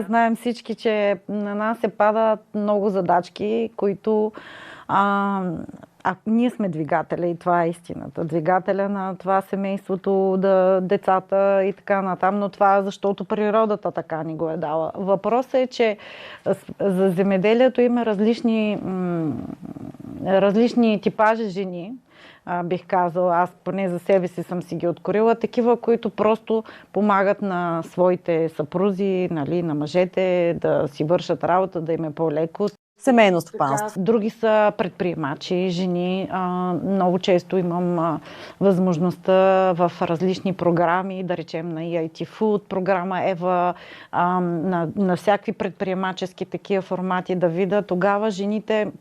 Знаем всички, че на нас се падат много задачки, които ние сме двигателя и това е истината. Двигателя на това семейството, децата и така натам, но това защото природата така ни го е дала. Въпросът е, че за земеделието има различни типажи жени, бих казала, аз поне за себе си съм си ги откорила, такива, които просто помагат на своите съпрузи, нали, на мъжете да си вършат работа, да им е по-леко. Семейно стопанство. Други са предприемачи, жени. Много често имам възможността в различни програми, да речем на EIT Food, програма ЕВА, на всякакви предприемачески такива формати да видя. Тогава жените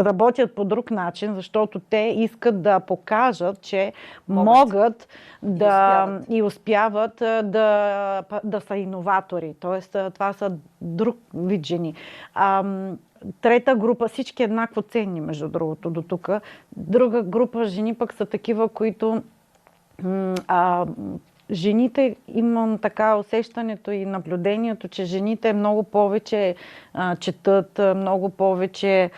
работят по друг начин, защото те искат да покажат, че могат и успяват да са иноватори. Тоест, това са друг вид жени. Трета група, всички еднакво ценни, между другото, до тук. Друга група жени пък са такива, които жените, имам така усещането и наблюдението, че жените много повече четат, много повече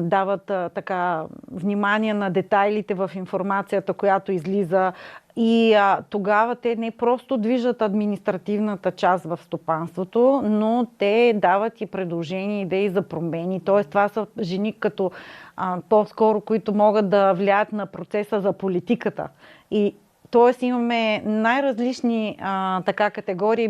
дават така внимание на детайлите в информацията, която излиза. И тогава те не просто движат административната част в стопанството, но те дават и предложения, идеи за промени. Тоест, това са жени като по-скоро, които могат да влияят на процеса за политиката. И тоест имаме най-различни категории.